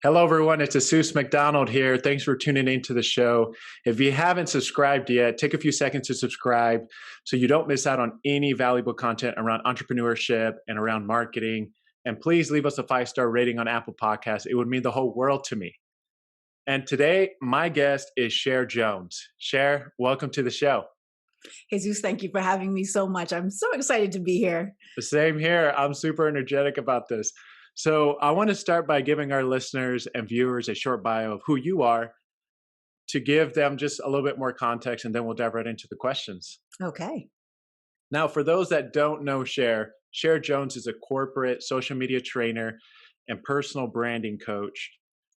Hello, everyone. It's Jesus McDonald here. Thanks for tuning into the show. If you haven't subscribed yet, take a few seconds to subscribe so you don't miss out on any valuable content around entrepreneurship and around marketing. And please leave us a 5-star rating on Apple Podcasts. It would mean the whole world to me. And today, my guest is Cher Jones. Cher, welcome to the show. Jesus, thank you for having me so much. I'm so excited to be here. The same here. I'm super energetic about this. So I want to start by giving our listeners and viewers a short bio of who you are to give them just a little bit more context, and then we'll dive right into the questions. Okay. Now, for those that don't know Cher, Cher Jones is a corporate social media trainer and personal branding coach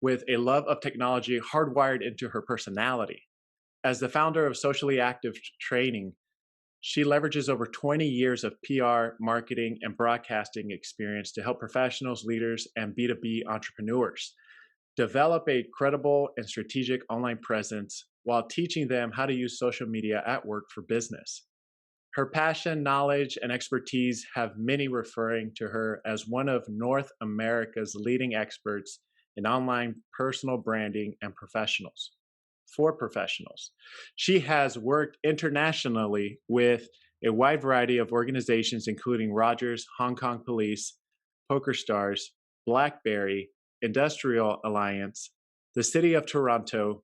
with a love of technology hardwired into her personality. As the founder of Socially Active Training, she leverages over 20 years of PR, marketing, and broadcasting experience to help professionals, leaders, and B2B entrepreneurs develop a credible and strategic online presence while teaching them how to use social media at work for business. Her passion, knowledge, and expertise have many referring to her as one of North America's leading experts in online personal branding and professionals. For professionals. She has worked internationally with a wide variety of organizations, including Rogers, Hong Kong Police, PokerStars, BlackBerry, Industrial Alliance, the City of Toronto,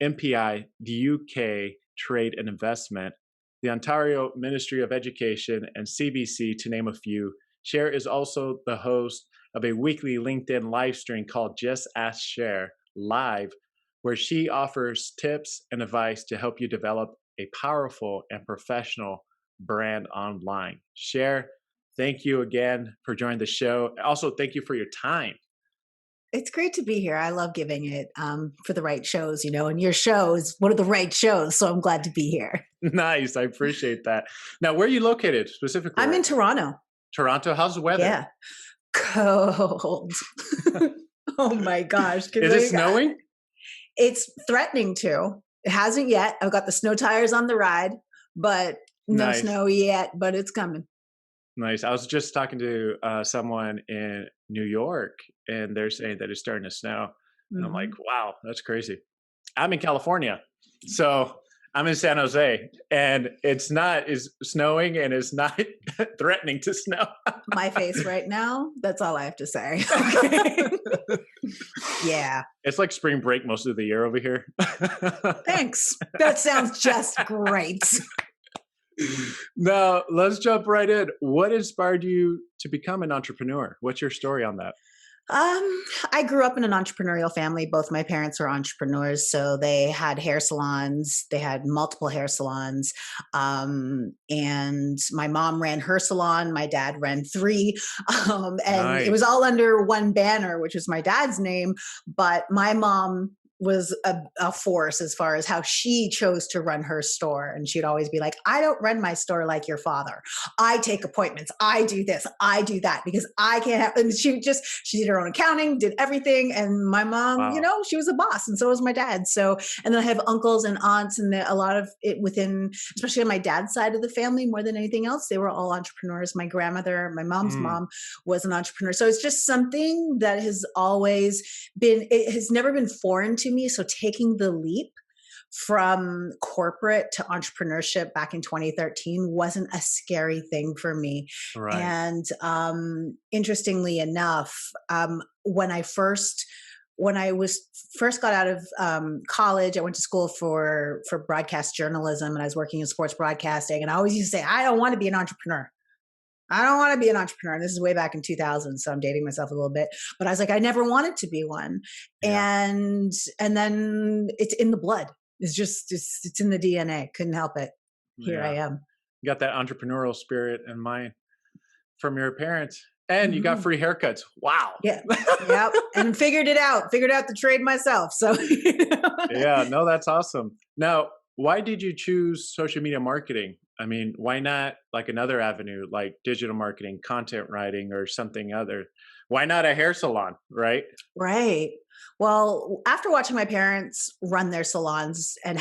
MPI, the UK Trade and Investment, the Ontario Ministry of Education, and CBC, to name a few. Cher is also the host of a weekly LinkedIn live stream called Just Ask Cher Live, where she offers tips and advice to help you develop a powerful and professional brand online. Cher, thank you again for joining the show. Also, thank you for your time. It's great to be here. I love giving it for the right shows, and your show is one of the right shows. So I'm glad to be here. Nice. I appreciate that. Now, where are you located specifically? I'm in Toronto. Toronto? How's the weather? Yeah. Cold. Oh my gosh. Is it snowing? It's threatening to. It hasn't yet. I've got the snow tires on the ride, but no snow yet, but it's coming. Nice. I was just talking to someone in New York, and they're saying that it's starting to snow. And I'm like, wow, that's crazy. I'm in California. So I'm in San Jose, and it's snowing, and it's not threatening to snow. My face right now, that's all I have to say. Okay. Yeah. It's like spring break most of the year over here. Thanks. That sounds just great. Now, let's jump right in. What inspired you to become an entrepreneur? What's your story on that? I grew up in an entrepreneurial family. Both my parents were entrepreneurs. So they had hair salons. They had multiple hair salons. And my mom ran her salon. My dad ran 3. And Nice. It was all under one banner, which was my dad's name. But my mom was a force as far as how she chose to run her store. And she'd always be like, I don't run my store like your father. I take appointments. I do this. I do that because I can't have, and she did her own accounting, did everything. And my mom, Wow. she was a boss, and so was my dad. So, and then I have uncles and aunts, and a lot of it within, especially on my dad's side of the family, more than anything else, they were all entrepreneurs. My grandmother, my mom's mom was an entrepreneur. So it's just something that has always been, it has never been foreign to me. So taking the leap from corporate to entrepreneurship back in 2013 wasn't a scary thing for me. Right. And interestingly enough, when I first got out of college, I went to school for broadcast journalism, and I was working in sports broadcasting. And I always used to say, I don't want to be an entrepreneur. I don't want to be an entrepreneur. This is way back in 2000, so I'm dating myself a little bit. But I was like, I never wanted to be one. Yeah. And then it's in the blood. It's in the DNA. Couldn't help it. Here I am. You got that entrepreneurial spirit in mind from your parents. And you got free haircuts. Wow. Yeah. Yep. And figured out the trade myself. So Yeah, no, that's awesome. Now, why did you choose social media marketing I mean, why not like another avenue like digital marketing, content writing, or something other? Why not a hair salon, right? Right. Well, after watching my parents run their salons and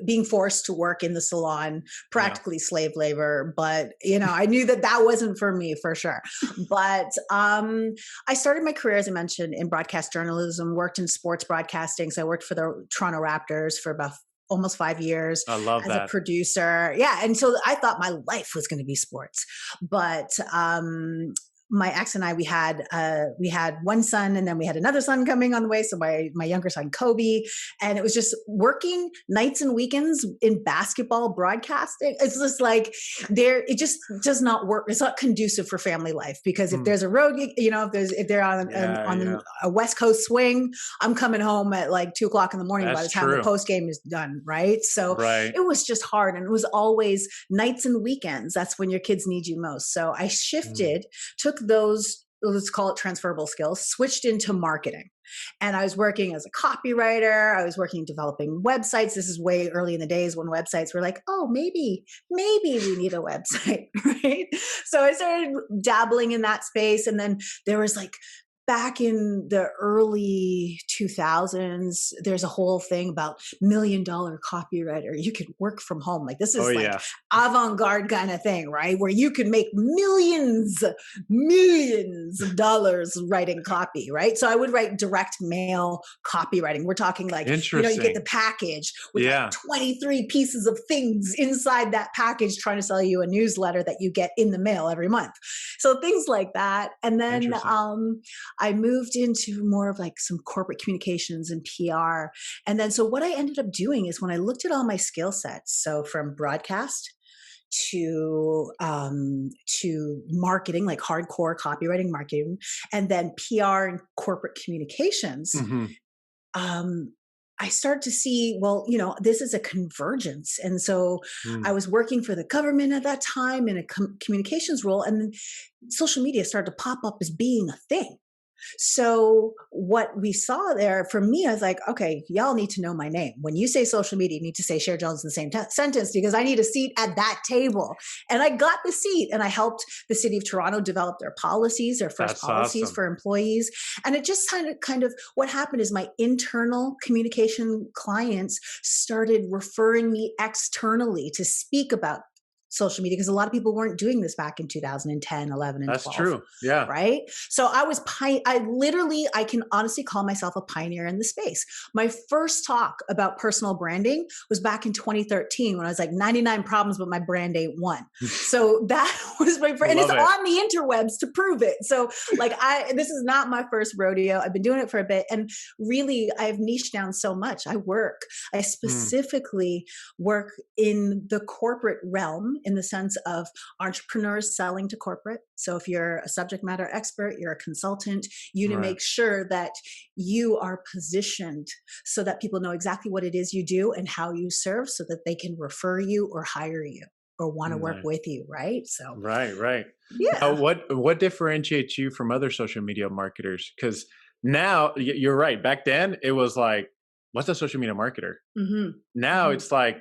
being forced to work in the salon, Yeah. practically slave labor, but I knew that that wasn't for me for sure. But I started my career, as I mentioned, in broadcast journalism, worked in sports broadcasting. So I worked for the Toronto Raptors for about almost 5 years I love as a that. producer. Yeah. And so I thought my life was going to be sports. But my ex and I, we had one son, and then we had another son coming on the way. So my younger son, Kobe, and it was just working nights and weekends in basketball broadcasting. It's just like it just does not work. It's not conducive for family life, because if Mm. there's a road, if they're Yeah, on yeah. a West Coast swing, I'm coming home at like 2 o'clock in the morning by That's the time the true. post game is done. Right. So Right. it was just hard, and it was always nights and weekends. That's when your kids need you most. So I Mm. shifted, took those, let's call it transferable skills, switched into marketing. And I was working as a copywriter. I was working developing websites. This is way early in the days when websites were like, oh, maybe we need a website, right? So I started dabbling in that space. And then there was like, back in the early 2000s, there's a whole thing about $1 million copywriter. You could work from home. Like, this Oh is like yeah. avant-garde kind of thing, right? Where you could make millions of dollars writing copy, right? So I would write direct mail copywriting. We're talking like, you get the Interesting. package with like Yeah. 23 pieces of things inside that package trying to sell you a newsletter that you get in the mail every month. So things like that. And then Interesting. I moved into more of like some corporate communications and PR. And then so what I ended up doing is, when I looked at all my skill sets, so from broadcast to marketing, like hardcore copywriting marketing, and then PR and corporate communications, Hmm. um, I start to see, well, this is a convergence. And so I Mm. was working for the government at that time in a communications role, and then social media started to pop up as being a thing. So what we saw there, for me, I was like, okay, y'all need to know my name. When you say social media, you need to say Cher Jones in the same sentence, because I need a seat at that table. And I got the seat, and I helped the city of Toronto develop their policies, their first That's policies awesome. for employees. And it just kind of what happened is, my internal communication clients started referring me externally to speak about social media, because a lot of people weren't doing this back in 2010, 11, and That's 12, true. Yeah. right? So I can honestly call myself a pioneer in the space. My first talk about personal branding was back in 2013, when I was like, 99 problems, but my brand ain't one. So that was my first, and it's Love it. on the interwebs to prove it. So like, this is not my first rodeo. I've been doing it for a bit, and really I've niched down so much. I Mm. specifically work in the corporate realm, in the sense of entrepreneurs selling to corporate. So if you're a subject matter expert, you're a consultant, you need to Right. make sure that you are positioned so that people know exactly what it is you do and how you serve, so that they can refer you or hire you or want to work Nice. with you, right? So Right, right. Now, yeah. what differentiates you from other social media marketers? Because now you're right. Back then, it was like, what's a social media marketer? Hmm. Now Hmm. it's like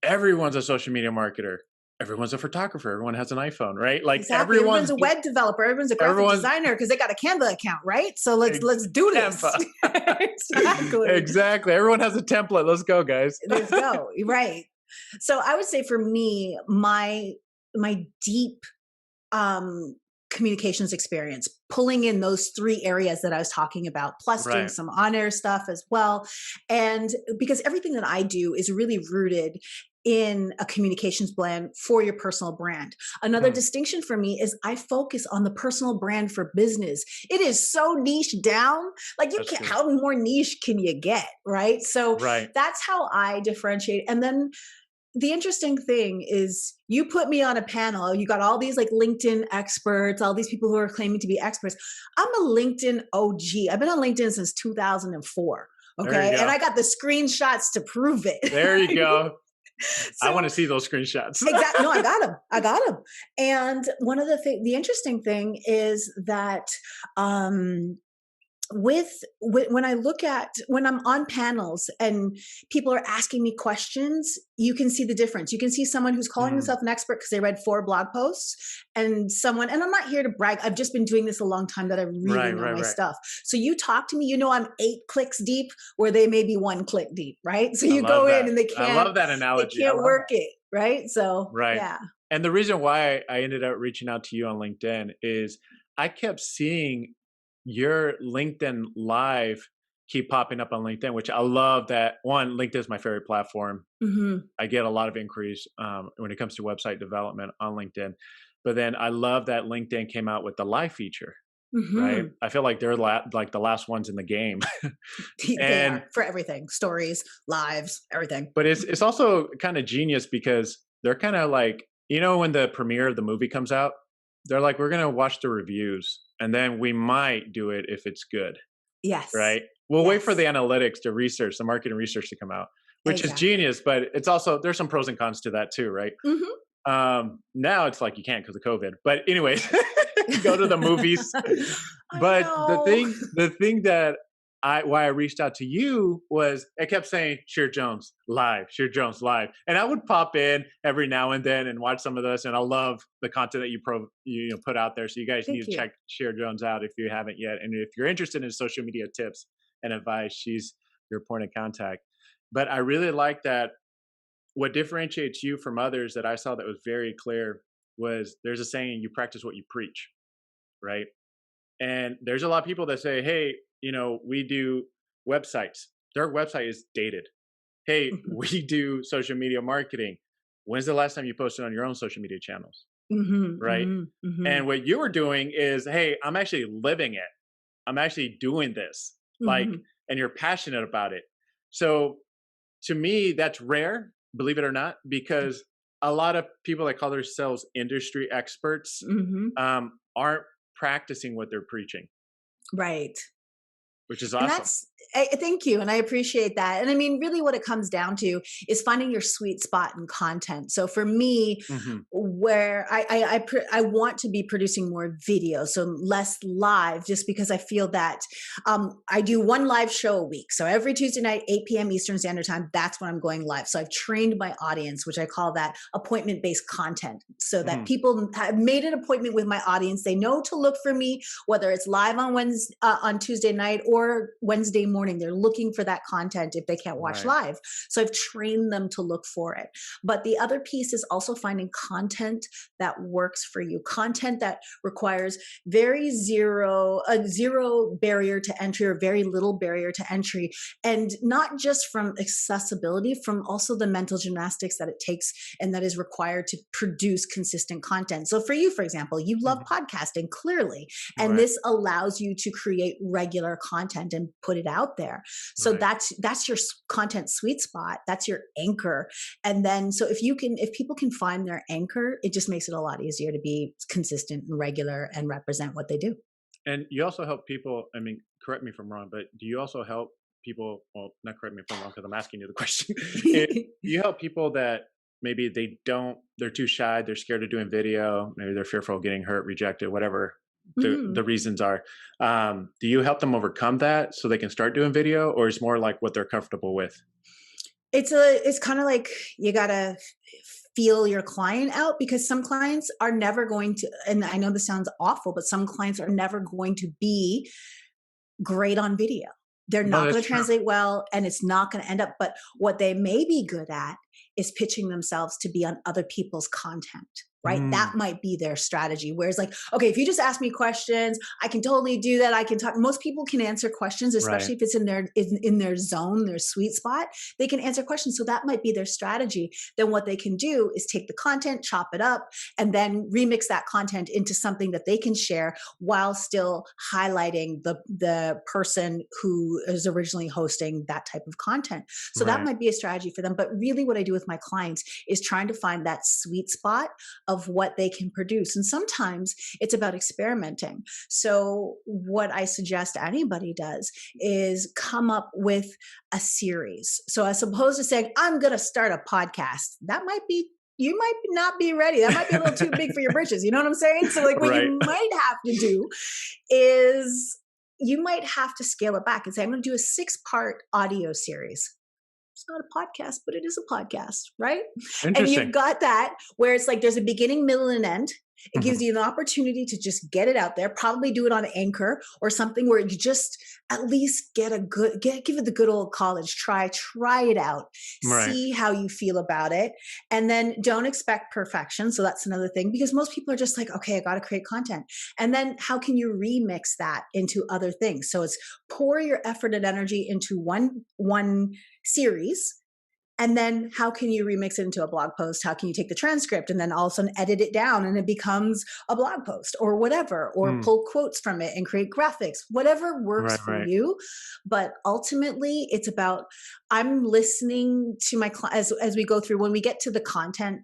everyone's a social media marketer. Everyone's a photographer. Everyone has an iPhone, right? Like Exactly. Everyone's a do- web developer. Everyone's a graphic everyone's designer because they got a Canva account, right? So let's do this. Canva. Exactly. Exactly. Everyone has a template. Let's go, guys. Let's go. Right. So I would say, for me, my deep um communications experience, pulling in those three areas that I was talking about, plus doing Right. some on-air stuff as well. And because everything that I do is really rooted in a communications plan for your personal brand. Another Hmm. distinction for me is I focus on the personal brand for business. It is so niche down. Like, you That's can't, true. how more niche can you get? Right. So Right. that's how I differentiate. And then the interesting thing is, you put me on a panel, you got all these like LinkedIn experts, all these people who are claiming to be experts. I'm a LinkedIn OG. I've been on LinkedIn since 2004. There you Okay. And go. I got the screenshots to prove it. There you go. I want So to see those screenshots. exactly. No, I got them. I got them. And one of the interesting thing is that, um, when I look at when I'm on panels and people are asking me questions, you can see the difference. You can see someone who's calling Mm, themselves an expert because they read 4 blog posts, and someone, and I'm not here to brag. I've just been doing this a long time that I really right, know right, my right. stuff. So you talk to me, you know I'm 8 clicks deep where they may be 1 click deep, right? So I you love go in that. and I love that they analogy. I can't love work that. it, right? So Right. yeah. And the reason why I ended up reaching out to you on LinkedIn is I kept seeing your LinkedIn live keep popping up on LinkedIn, which I love that. One, LinkedIn is my favorite platform. Hmm. I get a lot of inquiries when it comes to website development on LinkedIn. But then I love that LinkedIn came out with the live feature, right? Hmm. I feel like they're like the last ones in the game. They And are for everything, stories, lives, everything. but it's also kind of genius because they're kind of like, when the premiere of the movie comes out, they're like, we're gonna watch the reviews and then we might do it if it's good, Yes. right? We'll wait for the Yes. analytics, the research, the marketing research to come out, which is Exactly. genius, but it's also there's some pros and cons to that too, right? Mhm. Now it's like you can't because of COVID. But anyways, go to the movies. I But the know. thing, the thing that why I reached out to you was I kept saying Cher Jones live, Cher Jones live, and I would pop in every now and then and watch some of this. And I love the content that you put out there. So you guys need Thank to you. check Cher Jones out if you haven't yet. And if you're interested in social media tips and advice, she's your point of contact. But I really like that what differentiates you from others that I saw that was very clear was there's a saying, you practice what you preach, right? And there's a lot of people that say, hey, we do websites. Their website is dated. Hey, Mhm. we do social media marketing. When's the last time you posted on your own social media channels, Mhm, right? mhm, And mhm, what you were doing is, hey, I'm actually living it. I'm actually doing this, like, mhm, and you're passionate about it. So to me, that's rare, believe it or not, because a lot of people that call themselves industry experts mhm. aren't practicing what they're preaching, Right. which is And awesome. that's thank you, and I appreciate that. And I mean, really, what it comes down to is finding your sweet spot in content. So for me, Hmm. where I want to be producing more video, so less live, just because I feel that I do one live show a week. So every Tuesday night, 8 p.m. Eastern Standard Time, that's when I'm going live. So I've trained my audience, which I call that appointment based content, so that Hmm. people have made an appointment with my audience. They know to look for me, whether it's live on Wednesday, on Tuesday night or Wednesday morning. They're looking for that content if they can't watch Right. live. So I've trained them to look for it. But the other piece is also finding content that works for you, content that requires zero barrier to entry or very little barrier to entry. And not just from accessibility, from also the mental gymnastics that it takes and that is required to produce consistent content. So for you, for example, you love Hmm. podcasting clearly, and Right. this allows you to create regular content and put it out there. So Right. that's your content sweet spot. That's your anchor. And then, so if people can find their anchor, it just makes it a lot easier to be consistent and regular and represent what they do. And you also help people. I mean, correct me if I'm wrong, but do you also help people? Well, not correct me if I'm wrong because I'm asking you the question. You help people that maybe they're too shy, they're scared of doing video, maybe they're fearful of getting hurt, rejected, whatever the Mhm. reasons are. Do you help them overcome that so they can start doing video, or is more like what they're comfortable with? It's kind of like you gotta feel your client out, because some clients are never going to, and I know this sounds awful, but some clients are never going to be great on video. They're No, not that's going to true. translate well, and it's not going to end up. But what they may be good at is pitching themselves to be on other people's content, right? That Mm, might be their strategy. Whereas, like, okay, if you just ask me questions, I can totally do that. I can talk. Most people can answer questions, right. especially if it's in their zone, their sweet spot. They can answer questions, so that might be their strategy. Then what they can do is take the content, chop it up, and then remix that content into something that they can share while still highlighting the person who is originally hosting that type of content. So that Right. might be a strategy for them. But really, what I do with my clients is trying to find that sweet spot of what they can produce. And sometimes it's about experimenting. So what I suggest anybody does is come up with a series. So as opposed to saying, I'm going to start a podcast, that might be, you might not be ready. That might be a little too big for your britches. You know what I'm saying? So like what Right. you might have to do is you might have to scale it back and say, I'm going to do a 6-part audio series. It's not a podcast, but it is a podcast, right? And you've Interesting. got that where it's like there's a beginning, middle, and end. It gives Mhm. you an opportunity to just get it out there, probably do it on Anchor or something where you just at least give it the good old college try it out, Right. see how you feel about it. And then don't expect perfection. So that's another thing, because most people are just like, okay, I got to create content. And then how can you remix that into other things? So it's pour your effort and energy into one series. And then how can you remix it into a blog post? How can you take the transcript and then all of a sudden edit it down and it becomes a blog post or whatever, or Mm. pull quotes from it and create graphics, whatever works Right, for right. you. But ultimately it's about, I'm listening to my clients as we go through, when we get to the content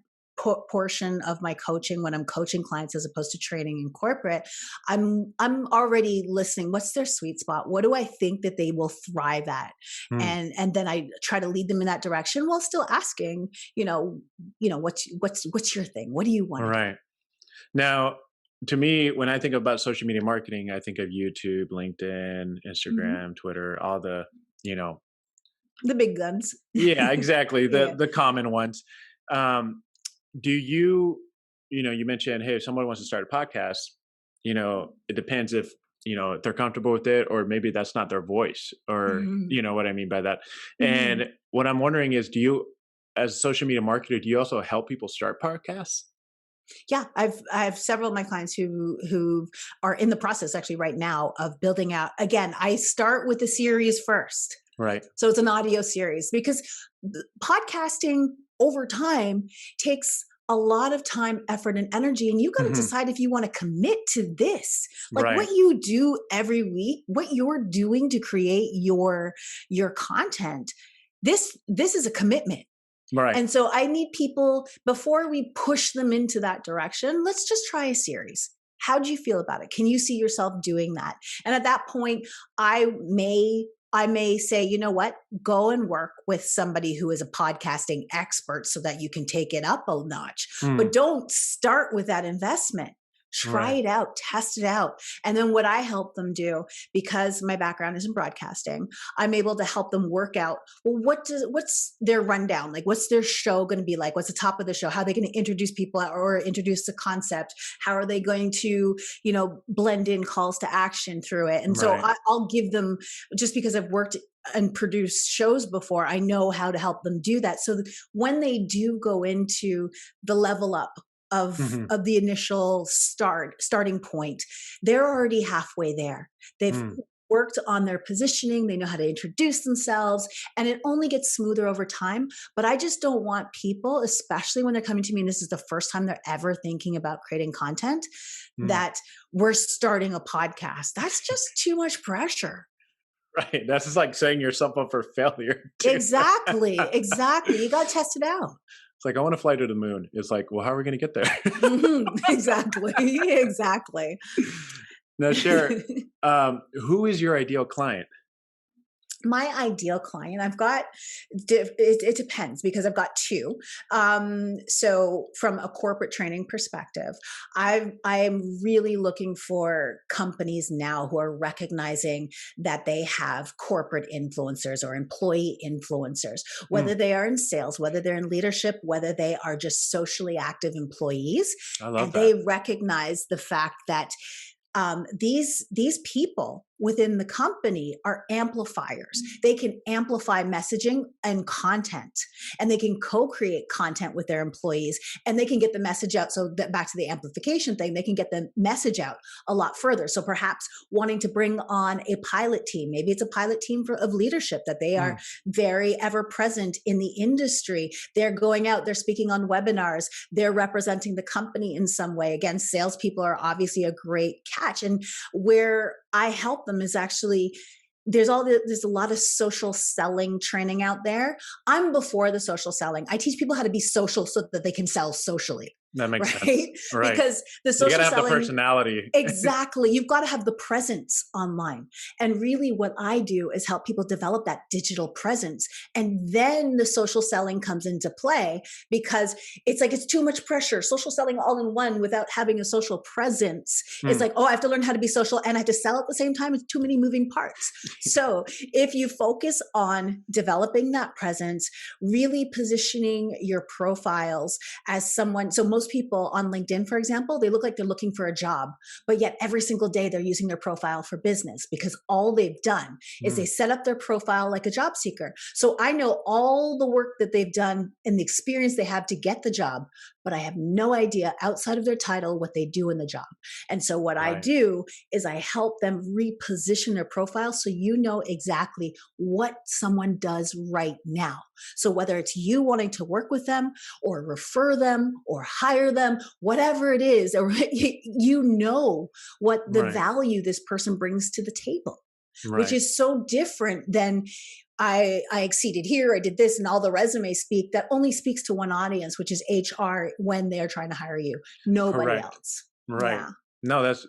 portion of my coaching, when I'm coaching clients as opposed to training in corporate, I'm already listening. What's their sweet spot? What do I think that they will thrive at? Mm. And then I try to lead them in that direction while still asking, what's your thing? What do you want All to do? right. Now, to me, when I think about social media marketing, I think of YouTube, LinkedIn, Mhm. Instagram, Twitter, all the, you know, The big guns. yeah, exactly, Yeah. the common ones. Um, do you, you mentioned, hey, if someone wants to start a podcast, it depends if, if they're comfortable with it, or maybe that's not their voice, or, Mhm. you know what I mean by that. And Mhm. what I'm wondering is, as a social media marketer, do you also help people start podcasts? Yeah, I have several of my clients who are in the process actually right now of building out. Again, I start with the series first. Right. So it's an audio series, because podcasting over time takes a lot of time, effort, and energy. And you got to Hmm. decide if you want to commit to this. Like what Right. you do every week, what you're doing to create your content. This is a commitment. Right. And so I need people, before we push them into that direction, let's just try a series. How do you feel about it? Can you see yourself doing that? And at that point, I may say, you know what, go and work with somebody who is a podcasting expert so that you can take it up a notch. But Mm. don't start with that investment. Try Right. it out, test it out. And then what I help them do, because my background is in broadcasting, I'm able to help them work out, well, what's their rundown? Like, what's their show going to be like? What's the top of the show? How are they going to introduce people or introduce the concept? How are they going to, blend in calls to action through it? And so Right. I'll give them, just because I've worked and produced shows before, I know how to help them do that. So that when they do go into the level up of Hmm. of the initial starting point, they're already halfway there. They've Mm. worked on their positioning, they know how to introduce themselves, and it only gets smoother over time. But I just don't want people, especially when they're coming to me and this is the first time they're ever thinking about creating content, Mm. that we're starting a podcast. That's just too much pressure. Right. That's just like setting yourself up for failure too. Exactly. You got to test it out. It's like, I want to fly to the moon. It's like, well, how are we going to get there? Exactly. Exactly. Now, Cher, who is your ideal client? My ideal client, I've got, it depends, because I've got two. So from a corporate training perspective, I am really looking for companies now who are recognizing that they have corporate influencers or employee influencers, whether Mm, they are in sales, whether they're in leadership, whether they are just socially active employees, I love and that. they recognize the fact that these people within the company are amplifiers. They can amplify messaging and content, and they can co-create content with their employees, and they can get the message out. So that, back to the amplification thing, they can get the message out a lot further. So perhaps wanting to bring on a pilot team, maybe it's a pilot team of leadership, that they are Mm, very ever present in the industry. They're going out, they're speaking on webinars, they're representing the company in some way. Again, salespeople are obviously a great catch. And where I help them is actually, there's a lot of social selling training out there. I'm before the social selling. I teach people how to be social so that they can sell socially. That makes sense. right? Right. Because the You got to social have the selling, personality. exactly. You've got to have the presence online. And really, what I do is help people develop that digital presence. And then the social selling comes into play because it's like it's too much pressure. Social selling all in one without having a social presence. It's Hmm. like, oh, I have to learn how to be social and I have to sell at the same time. It's too many moving parts. So if you focus on developing that presence, really positioning your profiles as someone, so most people on LinkedIn, for example, they look like they're looking for a job, but yet every single day they're using their profile for business because all they've done is Hmm. they set up their profile like a job seeker. So I know all the work that they've done and the experience they have to get the job, but I have no idea outside of their title what they do in the job. And so what I Right. do is I help them reposition their profile so you know exactly what someone does right now. So whether it's you wanting to work with them or refer them or hire them, whatever it is, or you know what the Right. value this person brings to the table, which Right. is so different than I exceeded here, I did this, and all the resumes speak. That only speaks to one audience, which is HR when they're trying to hire you. Nobody Correct. else. Right. Yeah. No, that's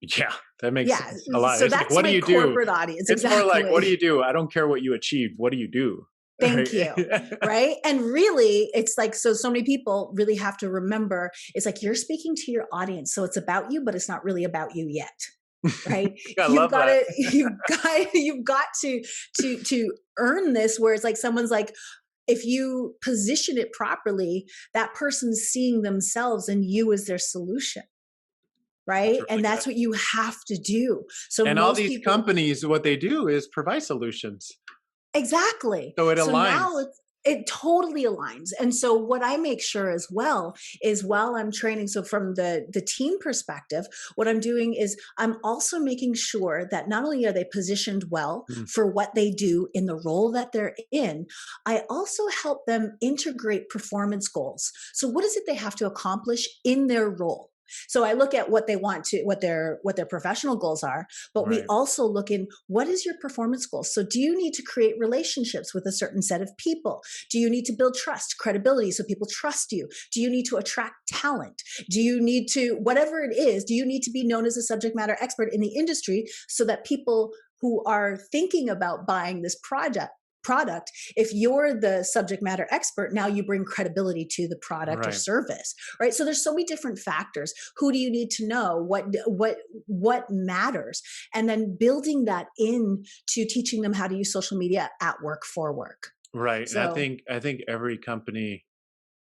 yeah, that makes Yeah. sense a lot. So It's like, that's what do my you do? corporate audience. It's more like, what do Exactly. you do? I don't care what you achieve. What do you do? Thank Right. you. Right. And really, it's like, so many people really have to remember it's like you're speaking to your audience. So it's about you, but it's not really about you yet. Right. I You've love got that. to, you've got to earn this where it's like someone's like, if you position it properly, that person's seeing themselves and you as their solution. That's Right. really and good. that's what you have to do. So And all most these people, companies, what they do is provide solutions. exactly. So it So now aligns. it totally aligns. And so what I make sure as well is while I'm training, so from the team perspective, what I'm doing is I'm also making sure that not only are they positioned well Mm. for what they do in the role that they're in, I also help them integrate performance goals. So what is it they have to accomplish in their role? So I look at what they want to, what their professional goals are, but we Right. also look in what is your performance goal. So do you need to create relationships with a certain set of people? Do you need to build trust, credibility, so people trust you? Do you need to attract talent? Do you need to, whatever it is, do you need to be known as a subject matter expert in the industry so that people who are thinking about buying this product, if you're the subject matter expert, now you bring credibility to the product or Right. service, right? So there's so many different factors. Who do you need to know? What matters? And then building that in to teaching them how to use social media at work for work. Right. And So I think every company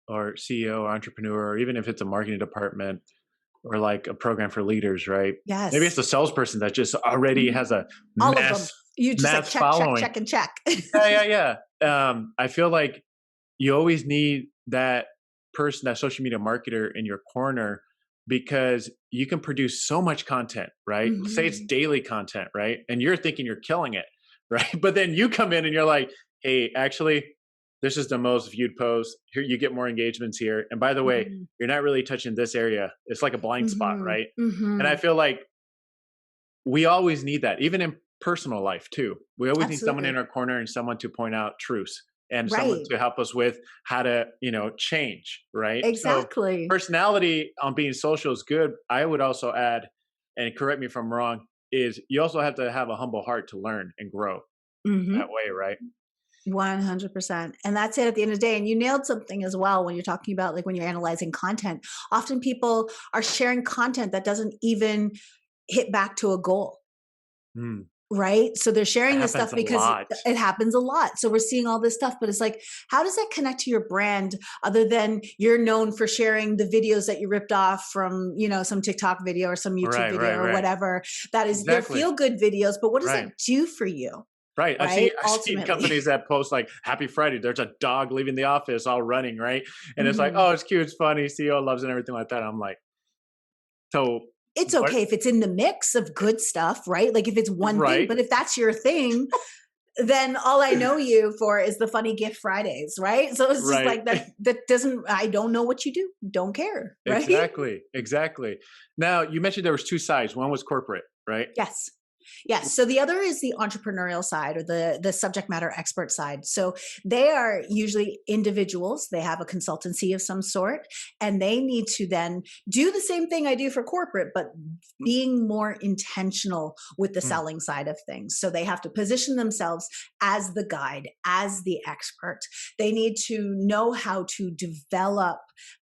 or CEO or entrepreneur, or even if it's a marketing department or like a program for leaders, right? Maybe it's yes, the salesperson that just already mhm, has a all of them. You just like mass check, check, following. check, and check. Yeah. I feel like you always need that person, that social media marketer in your corner because you can produce so much content, right? Say it's Mhm, daily content, right? And you're thinking you're killing it, right? But then you come in and you're like, hey, actually, this is the most viewed post. Here, you get more engagements here. And by the way, mhm, you're not really touching this area. It's like a blind spot, mhm, right? And I mhm. feel like we always need that, even in personal life too. We always need someone in Absolutely. our corner and someone to point out truths and someone Right. to help us with how to, change, right? So Exactly. personality on being social is good. I would also add, and correct me if I'm wrong, is you also have to have a humble heart to learn and grow that Mhm. way, right? 100%. And that's it at the end of the day. And you nailed something as well when you're talking about like when you're analyzing content. Often people are sharing content that doesn't even hit back to a goal. Mm, Right. So they're that sharing this happens stuff a because lot. it happens a lot. So we're seeing all this stuff, but it's like, how does that connect to your brand other than you're known for sharing the videos that you ripped off from, some TikTok video or some YouTube Right, video right, or right. whatever that is, they're Exactly. feel good videos, but what does that Right. do for you? Right. Right. I see Ultimately. companies that post like Happy Friday. There's a dog leaving the office all running, right? And it's like, Mhm. oh, it's cute, it's funny, CEO loves it and everything like that. I'm like, so It's what okay if it's in the mix of good stuff, right? Like if it's one thing, right, but if that's your thing, then all I know you for is the funny gift Fridays, right? So it's just right. like that doesn't I don't know what you do. Don't care, right? Exactly. Exactly. Now you mentioned there was two sides. One was corporate, right? Yes. Yes. So the other is the entrepreneurial side, or the subject matter expert side. So they are usually individuals. They have a consultancy of some sort, and they need to then do the same thing I do for corporate, but being more intentional with the Mm, selling side of things. So they have to position themselves as the guide, as the expert. They need to know how to develop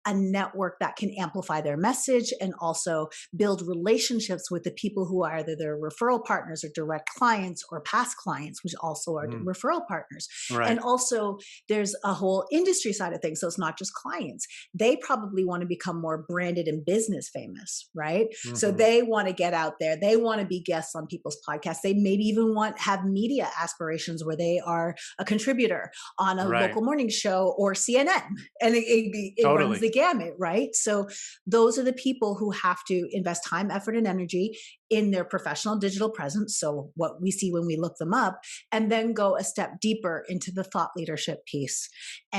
a network that can amplify their message, and also build relationships with the people who are either their referral partners or direct clients, or past clients, which also are mm, referral partners. right. And also, there's a whole industry side of things. So it's not just clients. They probably want to become more branded and business famous, right? So Hmm. they want to get out there. They want to be guests on people's podcasts. They maybe even have media aspirations where they are a contributor on a Right. local morning show or CNN. And it runs Totally. the gamut, right? So those are the people who have to invest time, effort, and energy in their professional digital presence. So what we see when we look them up, and then go a step deeper into the thought leadership piece,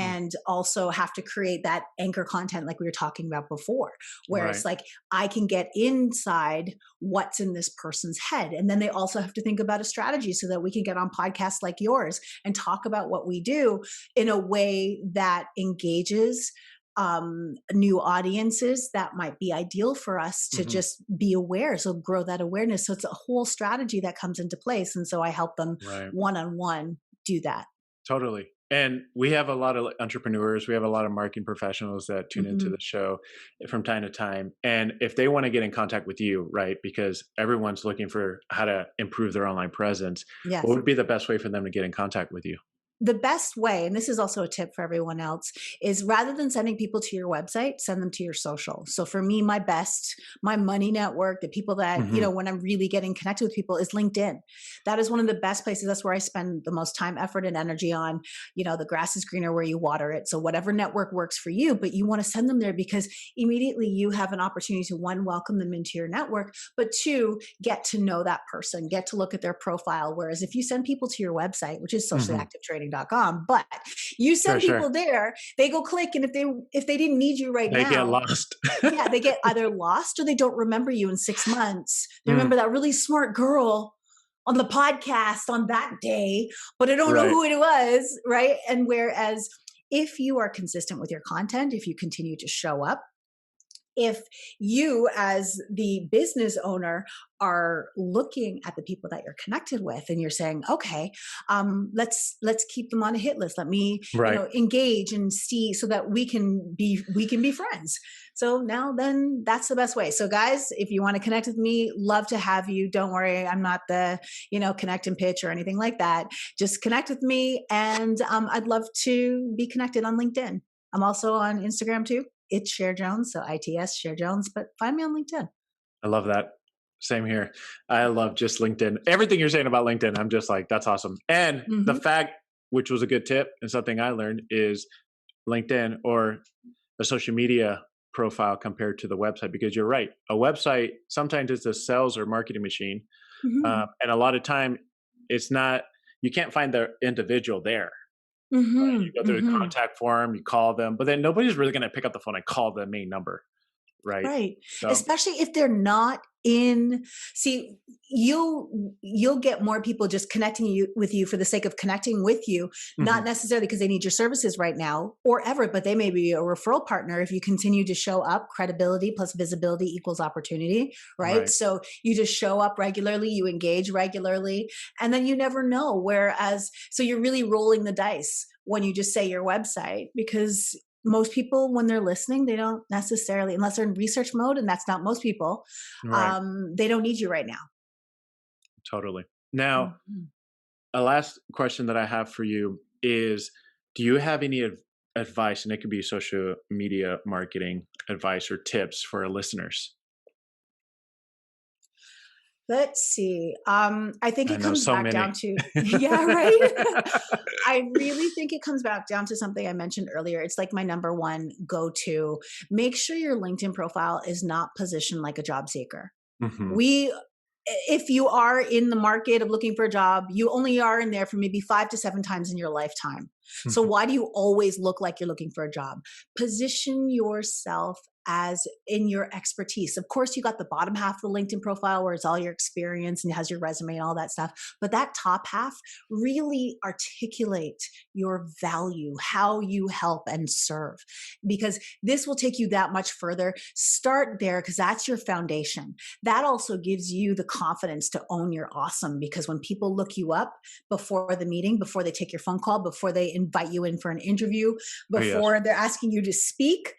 Mm, and also have to create that anchor content like we were talking about before, where right. it's like, I can get inside what's in this person's head. And then they also have to think about a strategy so that we can get on podcasts like yours and talk about what we do in a way that engages new audiences that might be ideal for us to Hmm. just be aware. So grow that awareness. So it's a whole strategy that comes into place. And so I help them Right. one on one do that. Totally. And we have a lot of entrepreneurs, we have a lot of marketing professionals that tune into Hmm. the show from time to time. And if they want to get in contact with you, right, because everyone's looking for how to improve their online presence, what Yes. would be the best way for them to get in contact with you? The best way, and this is also a tip for everyone else, is rather than sending people to your website, send them to your social. So for me, my money network, the people that, Hmm. when I'm really getting connected with people, is LinkedIn. That is one of the best places. That's where I spend the most time, effort, and energy on. The grass is greener where you water it. So whatever network works for you, but you want to send them there because immediately you have an opportunity to, one, welcome them into your network, but two, get to know that person, get to look at their profile. Whereas if you send people to your website, which is Hmm. sociallyactivetrading.com, but you Sure, send sure. people there, they go click, and if they didn't need you right They get now, lost. yeah, they get either lost, or they don't remember you in 6 months. They Mm, remember that really smart girl on the podcast on that day, but I don't know right. who it was, right? And whereas if you are consistent with your content, if you continue to show up, if you as the business owner are looking at the people that you're connected with, and you're saying, okay, let's keep them on a hit list, let me Right. engage and see, so that we can be friends. So now, then, that's the best way. So guys, if you want to connect with me, love to have you. Don't worry, I'm not the connect and pitch or anything like that. Just connect with me, and I'd love to be connected on LinkedIn. I'm also on Instagram too. It's Cher Jones, so ITS Cher Jones, but find me on LinkedIn. I love that. Same here. I love just LinkedIn. Everything you're saying about LinkedIn, I'm just like, that's awesome. And the Hmm. fact, which was a good tip and something I learned, is LinkedIn or a social media profile compared to the website. Because you're right, a website sometimes it's a sales or marketing machine, Hmm. and a lot of time it's not. You can't find the individual there. Right? You Hmm. go through the Hmm. contact form, you call them, but then nobody's really going to pick up the phone and call the main number, right? Right. So, Especially if they're not in, see, you'll get more people just connecting with you for the sake of connecting with you, not mhm, necessarily because they need your services right now or ever, but they may be a referral partner if you continue to show up. Credibility plus visibility equals opportunity, right? right. So you just show up regularly, you engage regularly, and then you never know. Whereas, so you're really rolling the dice when you just say your website, because most people, when they're listening, they don't necessarily, unless they're in research mode, and that's not most people, Right. they don't need you right now. Totally. Now, Mhm. a last question that I have for you is, do you have any advice, and it could be social media marketing advice or tips for our listeners? Let's see. I think I it know comes so back many. down to, yeah, right. I really think it comes back down to something I mentioned earlier. It's like my number one go to. Make sure your LinkedIn profile is not positioned like a job seeker. Mhm, We If you are in the market of looking for a job, you only are in there for maybe 5 to 7 times in your lifetime. So mhm, why do you always look like you're looking for a job? Position yourself as in your expertise. Of course, you got the bottom half of the LinkedIn profile where it's all your experience and it has your resume and all that stuff. But that top half, really articulate your value, how you help and serve, because this will take you that much further. Start there because that's your foundation. That also gives you the confidence to own your awesome, because when people look you up before the meeting, before they take your phone call, before they invite you in for an interview, Oh, yes. before they're asking you to speak,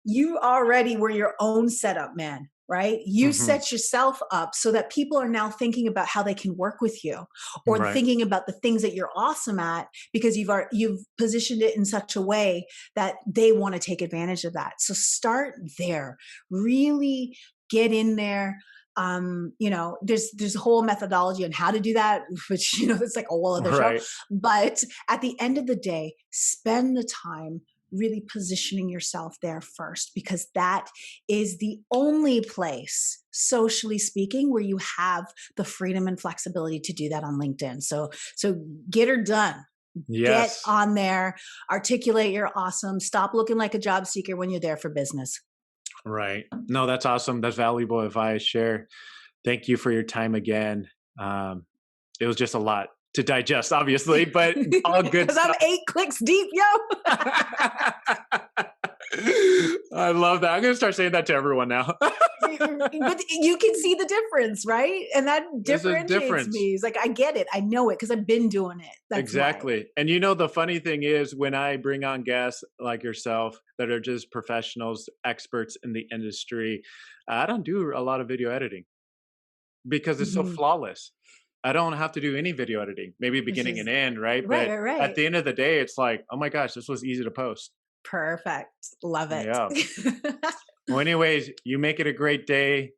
you already were your own setup man, right? You Hmm. set yourself up so that people are now thinking about how they can work with you, or Right. thinking about the things that you're awesome at, because you've positioned it in such a way that they want to take advantage of that. So start there. Really get in there. There's a whole methodology on how to do that, which, it's like a whole other show. Right. But at the end of the day, spend the time really positioning yourself there first, because that is the only place, socially speaking, where you have the freedom and flexibility to do that on LinkedIn. So get her done. Get Yes. on there, articulate your awesome, stop looking like a job seeker when you're there for business. Right. No, that's awesome. That's valuable advice, Cher. Thank you for your time again. It was just a lot to digest, obviously, but all good Because I'm stuff. 8 clicks deep, yo. I love that. I'm going to start saying that to everyone now. But you can see the difference, right? And that There's a differentiates difference. me. It's like, I get it. I know it because I've been doing it. That's why. Exactly. And the funny thing is, when I bring on guests like yourself that are just professionals, experts in the industry, I don't do a lot of video editing because it's so Mhm. flawless. I don't have to do any video editing, maybe Which beginning and is end, right? right, But right, at right. the end of the day, it's like, oh my gosh, this was easy to post. Perfect. Love it. Yeah. Well, anyways, you make it a great day.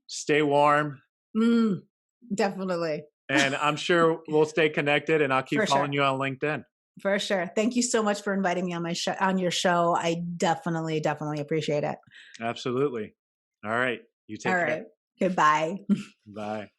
Stay warm. Mm, definitely. And I'm sure we'll stay connected and I'll keep For following sure. you on LinkedIn. For sure. Thank you so much for inviting me on my show, on your show. I definitely, definitely appreciate it. Absolutely. All right. You All take care. right. Goodbye. Bye.